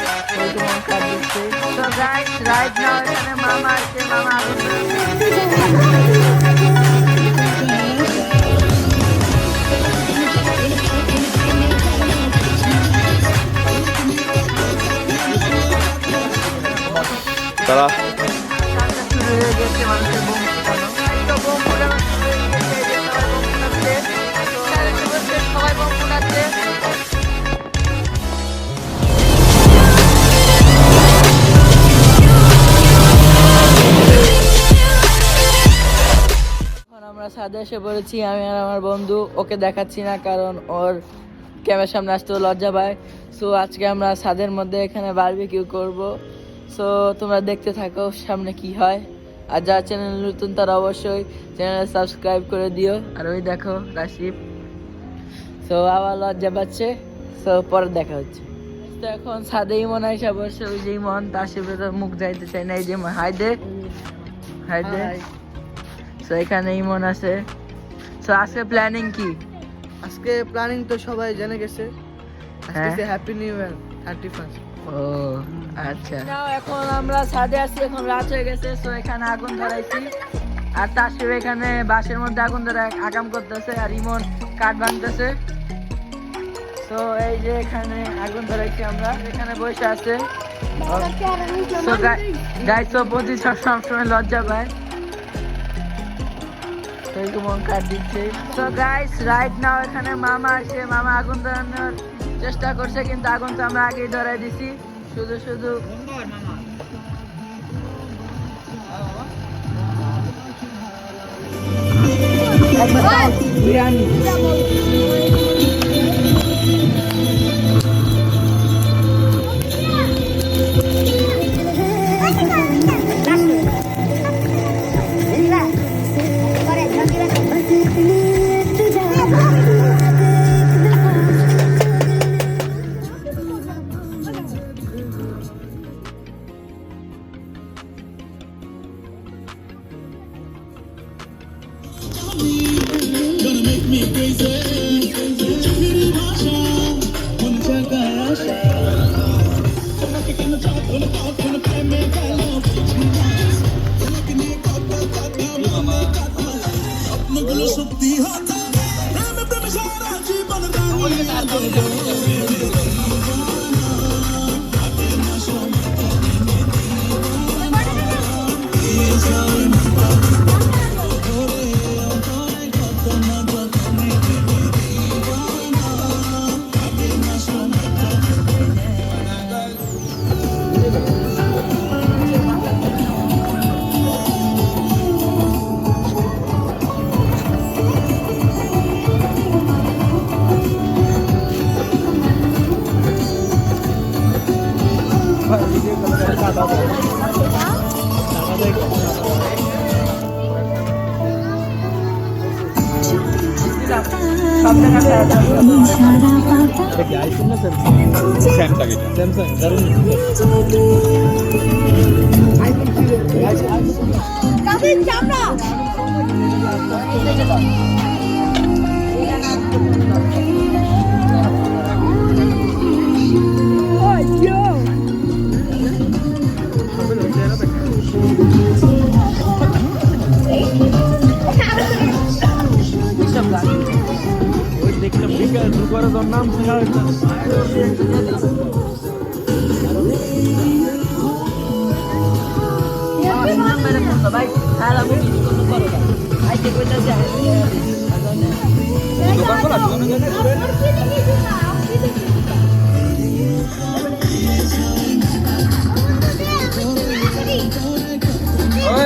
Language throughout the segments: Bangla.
So guys, right now এখানে মামা আছে, মামা আগুন ধরাচ্ছে। তারা শুরু হয়ে গেছে মানুষের বোম ফুটানো। তো বোম ফুটানো শুরু হয়ে গেছে, এই যে সবাই বোম ফুটাচ্ছে। তো সবাই বোম ফুটাচ্ছে। আমরা ছাদে এসে পড়েছি, আমি আর আমার বন্ধু। ওকে দেখাচ্ছি না কারণ ওর ক্যামেরার সামনে আসতেও লজ্জা পায়। সো আজকে আমরা ছাদের মধ্যে এখানে বারবিকিউ করব। সো তোমরা দেখতে থাকো সামনে কি হয়। আর যারা চ্যানেল নতুন তারা অবশ্যই চ্যানেল সাবস্ক্রাইব করে দিও। আর ওই দেখো রাশিদ, সো আবার লজ্জা পাচ্ছে। সো পরে দেখা হচ্ছে। তো এখন ছাদে ইমন আইসা বসে, ওই যে ইমন, তার সাথে মুখ যাইতে চাই না। এই যে হাই দে, হাই দে। সো এখানে ইমন আছে। সো আজকে প্ল্যানিং কি? আজকে প্ল্যানিং তো সবাই জেনে গেছে। আজকে হ্যাপি নিউ ইয়ার 31 ও আচ্ছা। নাও এখন আমরা ছাদে আছি, এখন রাত হয়ে গেছে। সো এখানে আগুন ধরাইছি। আর তার সাথে এখানে বাঁশের মধ্যে আগুন ধরে আকাম করতেছে, আর ইমন কাঠ ভাঙতেছে। সো এই যে এখানে আগুন ধরাইছি আমরা, এখানে বসে আছে। সো গাইস, তো প্রতি সবসময় লজ্জা পায়। কাঠ দিচ্ছে। সো গাইস, রাইট নাও এখানে মামা আসে, মামা আগুন ধরানোর চেষ্টা করছে, কিন্তু আগুন তো আমরা আগেই ধরাই দিছি। শুধু শুধু বিরিয়ানি।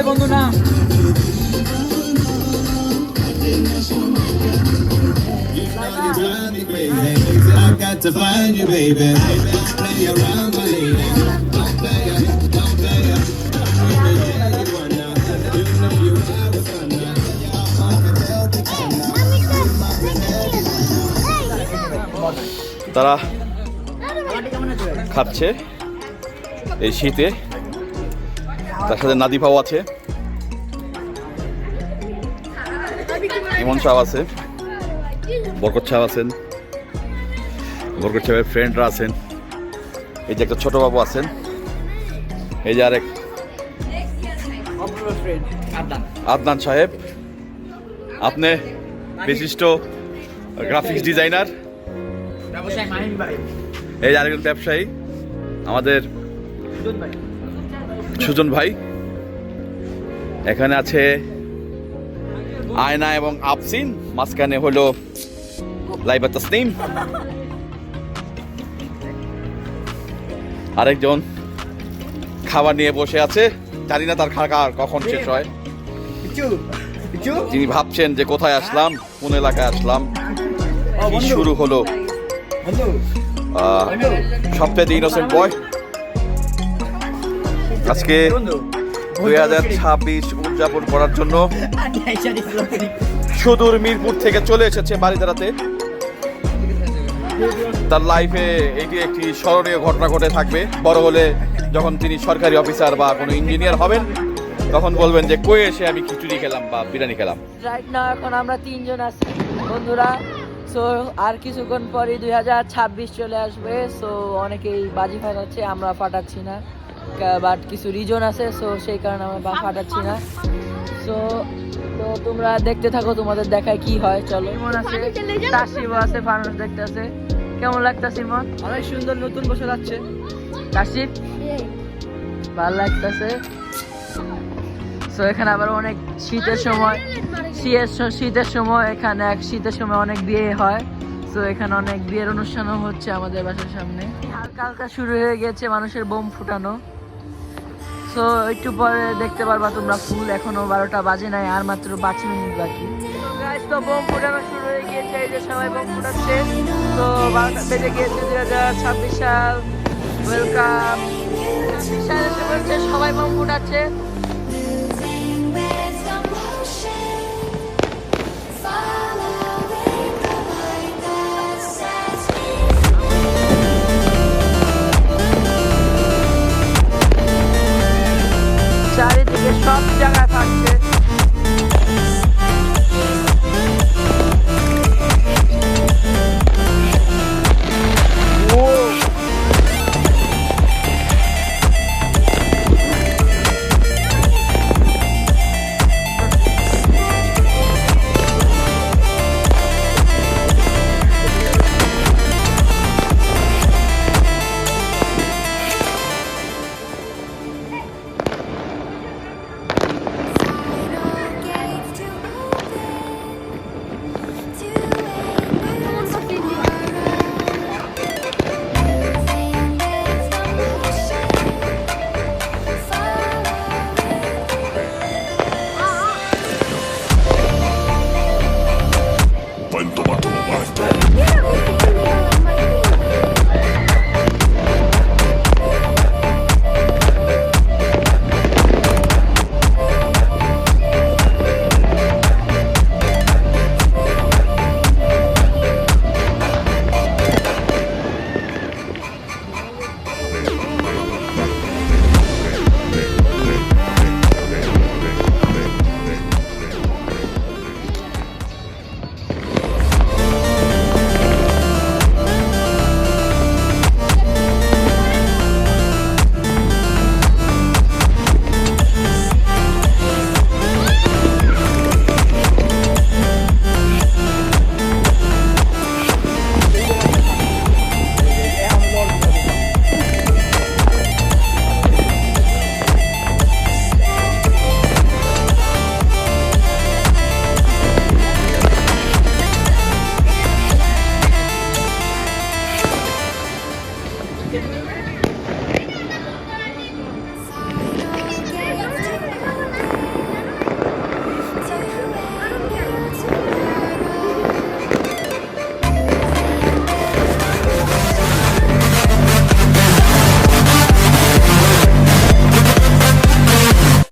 বন্ধু না I got to find you, baby. Play around, my lady. Don't play ya, don't play ya. You know you have a fun now. তারা খাচ্ছে এই শীতে। তার সাথে নাদিফাও আছে, ইমন সাহ আছে, বরকত সাহ আছেন, বরকত সাহেবের ফ্রেন্ডরা আছেন। এই যে একটা ছোট বাবু আছেন, এই যে আরেক আদনান সাহেব, আপনি বিশিষ্ট গ্রাফিক্স ডিজাইনার। এই যে আরেকজন ব্যবসায়ী আমাদের সুজন ভাই। এখানে আছে আয়না এবং আফসিন, মাঝখানে হলো লাইবা তাসনিম। আরেকজন খাবার নিয়ে বসে আছে, জানি না তার খাওয়া কখন শেষ হয়। তিনি ভাবছেন যে কোথায় আসলাম, কোন এলাকায় আসলাম, কি শুরু হলো। সবচেয়ে ইনোসেন্ট বয় আজকে 2026 উদযাপন করার জন্য সুদূর মিরপুর থেকে চলে এসেছে বারিধারাতে। তার লাইফে এটি একটি স্মরণীয় ঘটনা ঘটে থাকবে। বড় হলে যখন তিনি সরকারি অফিসার বা কোনো ইঞ্জিনিয়ার হবেন, তখন বলবেন যে কই এসে আমি খিচুড়ি খেলাম বা বিরিয়ানি খেলাম। রাইট নাও এখন আমরা 3 জন আছি বন্ধুরা। সো আর কিছুক্ষণ পরে 2026 চলে আসবে। সো অনেকেই বাজি ফাটাচ্ছে, আমরা ফাটাচ্ছি না, বাট কিছু রিজন আছে, সো সেই কারণে আমরা ফাটাচ্ছি না। সো তো তোমরা দেখতে থাকো, তোমাদের দেখায় কি হয়। চলো, ইমন আছে, তাসিব আছে, ফানুস দেখতে আছে। কেমন লাগতাছে ইমন? অনেক সুন্দর, নতুন বছর যাচ্ছে। তাসিব ভালো লাগতেছে। সো এখানে আবার অনেক শীতের সময় এখানে শীতের সময় অনেক বিয়ে হয়। সো এখানে অনেক বিয়ের অনুষ্ঠানও হচ্ছে আমাদের বাসার সামনে। হালকা হালকা শুরু হয়ে গেছে মানুষের বোম ফুটানো। সো একটু পরে দেখতে পারবা তোমরা ফুল। এখনো 12টা বাজে নাই, আর মাত্র 5 মিনিট বাকি। তো বোম ফুটানো শুরু হয়ে গিয়েছে, এই যে সবাই বোম ফুটাচ্ছে। তো 12টা বেজে গিয়েছে, 2026 সাল ওয়েলকাম। 26 সাল এসে বলছে, সবাই বোম ফুটাচ্ছে। চারিদিকে সব জায়গায়